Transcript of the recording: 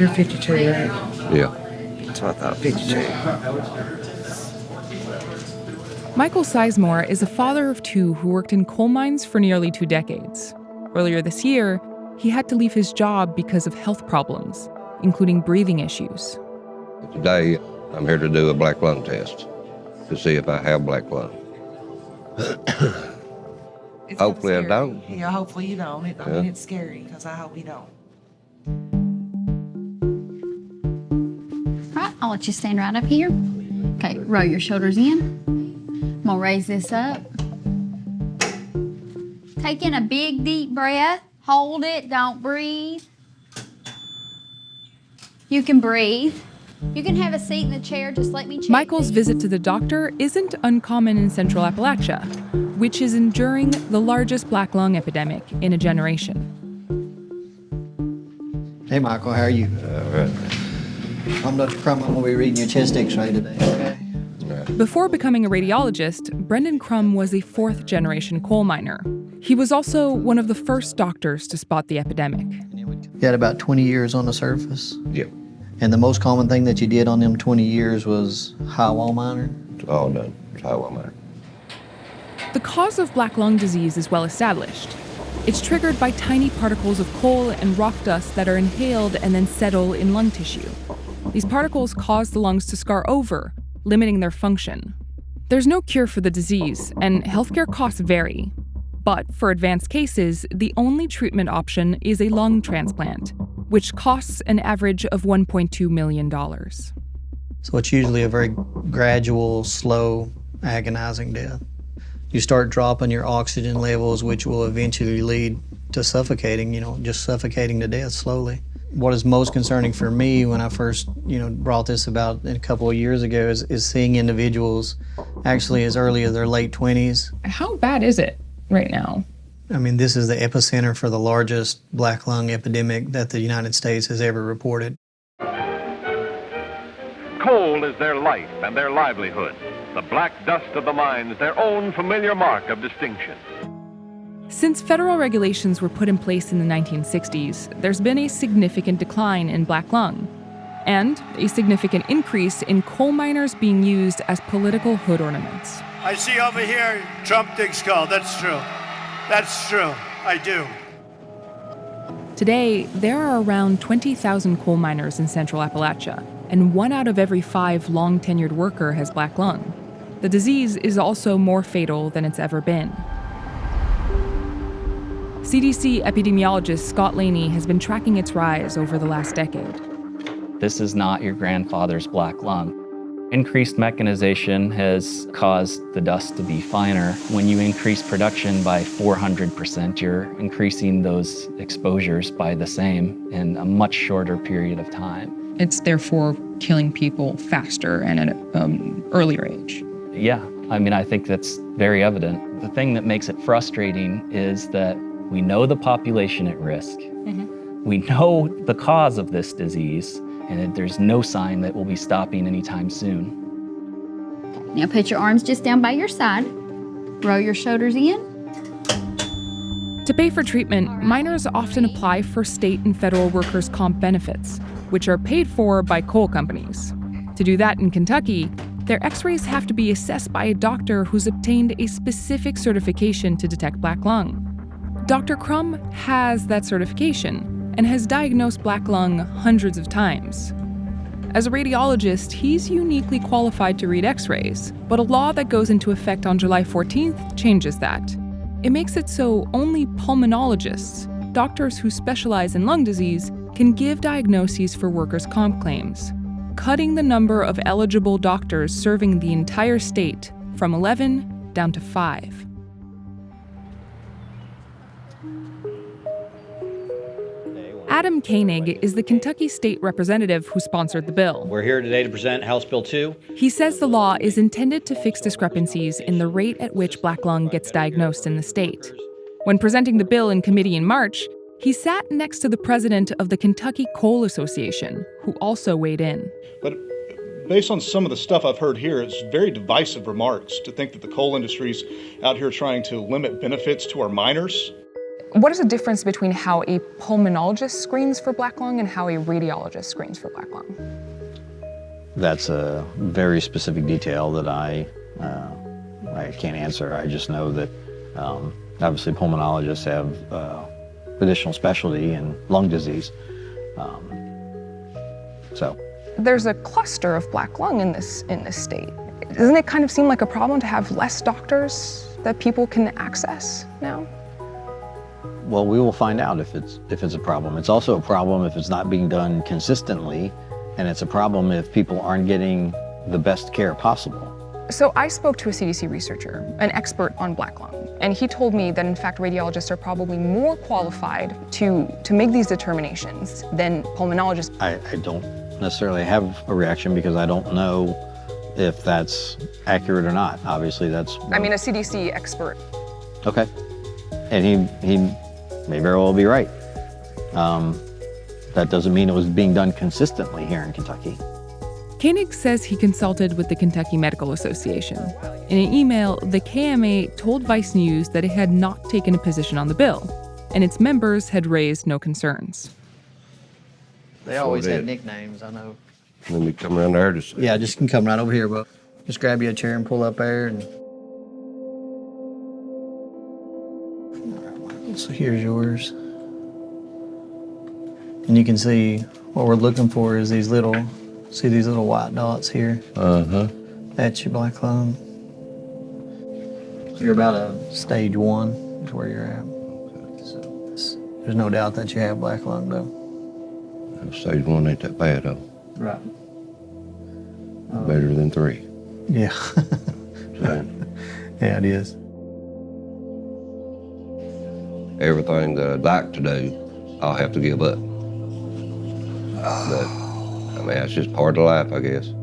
You're 52, right? Yeah. That's what I thought, 52. Michael Sizemore is a father of two who worked in coal mines for nearly 2 decades. Earlier this year, he had to leave his job because of health problems, including breathing issues. Today, I'm here to do a black lung test to see if I have black lung. Hopefully I don't. Yeah, hopefully you don't. I mean, it's scary because I hope you don't. Right, I'll let you stand right up here. Okay, roll your shoulders in. I'm gonna raise this up. Take in a big, deep breath. Hold it, don't breathe. You can breathe. You can have a seat in the chair, just let me check. Michael's visit to the doctor isn't uncommon in Central Appalachia, which is enduring the largest black lung epidemic in a generation. Hey, Michael, how are you? All right. I'm Dr. Crum. I'm going to be reading your chest x-ray today, okay? Before becoming a radiologist, Brendan Crum was a fourth-generation coal miner. He was also one of the first doctors to spot the epidemic. You had about 20 years on the surface? Yep. And the most common thing that you did on them 20 years was high wall miner? It's all done. It's how I matter. The cause of black lung disease is well established. It's triggered by tiny particles of coal and rock dust that are inhaled and then settle in lung tissue. These particles cause the lungs to scar over, limiting their function. There's no cure for the disease, and healthcare costs vary. But for advanced cases, the only treatment option is a lung transplant, which costs an average of $1.2 million. So it's usually a very gradual, slow, agonizing death. You start dropping your oxygen levels, which will eventually lead to suffocating, just suffocating to death slowly. What is most concerning for me when I first, brought this about a couple of years ago is seeing individuals actually as early as their late 20s. How bad is it right now? I mean, this is the epicenter for the largest black lung epidemic that the United States has ever reported. Coal is their life and their livelihood. The black dust of the mines, their own familiar mark of distinction. Since federal regulations were put in place in the 1960s, there's been a significant decline in black lung, and a significant increase in coal miners being used as political hood ornaments. I see over here, Trump digs coal. That's true. That's true. I do. Today, there are around 20,000 coal miners in Central Appalachia, and 1 out of every 5 long-tenured worker has black lung. The disease is also more fatal than it's ever been. CDC epidemiologist Scott Laney has been tracking its rise over the last decade. This is not your grandfather's black lung. Increased mechanization has caused the dust to be finer. When you increase production by 400%, you're increasing those exposures by the same in a much shorter period of time. It's therefore killing people faster and at an earlier age. Yeah, I think that's very evident. The thing that makes it frustrating is that we know the population at risk. Mm-hmm. We know the cause of this disease, and there's no sign that we'll be stopping anytime soon. Now put your arms just down by your side. Roll your shoulders in. To pay for treatment, miners often apply for state and federal workers' comp benefits, which are paid for by coal companies. To do that in Kentucky, their x-rays have to be assessed by a doctor who's obtained a specific certification to detect black lung. Dr. Crum has that certification and has diagnosed black lung hundreds of times. As a radiologist, he's uniquely qualified to read x-rays, but a law that goes into effect on July 14th changes that. It makes it so only pulmonologists, doctors who specialize in lung disease, can give diagnoses for workers' comp claims, cutting the number of eligible doctors serving the entire state from 11 down to 5. Adam Koenig is the Kentucky state representative who sponsored the bill. We're here today to present House Bill 2. He says the law is intended to fix discrepancies in the rate at which black lung gets diagnosed in the state. When presenting the bill in committee in March, he sat next to the president of the Kentucky Coal Association, who also weighed in. But based on some of the stuff I've heard here, it's very divisive remarks to think that the coal industry's out here trying to limit benefits to our miners. What is the difference between how a pulmonologist screens for black lung and how a radiologist screens for black lung? That's a very specific detail that I can't answer. I just know that obviously pulmonologists have additional specialty in lung disease. There's a cluster of black lung in this state. Doesn't it kind of seem like a problem to have less doctors that people can access now? Well, we will find out if it's a problem. It's also a problem if it's not being done consistently, and it's a problem if people aren't getting the best care possible. So I spoke to a CDC researcher, an expert on black lung, and he told me that in fact radiologists are probably more qualified to make these determinations than pulmonologists. I don't necessarily have a reaction because I don't know if that's accurate or not. Obviously that's... I mean, a CDC expert. Okay. And he may very well be right. That doesn't mean it was being done consistently here in Kentucky. Koenig says he consulted with the Kentucky Medical Association. In an email, the KMA told Vice News that it had not taken a position on the bill, and its members had raised no concerns. They always had nicknames, I know. Let me come around there to see. Yeah, just can come right over here, but just grab you a chair and pull up there. And so here's yours. And you can see what we're looking for is these little white dots here? Uh-huh. That's your black lung. You're about a stage 1 is where you're at. So there's no doubt that you have black lung though. Stage 1 ain't that bad though. Right. Better than 3. Yeah. So, yeah, it is. everything that I'd like to do, I'll have to give up. But, I mean, that's just part of life, I guess.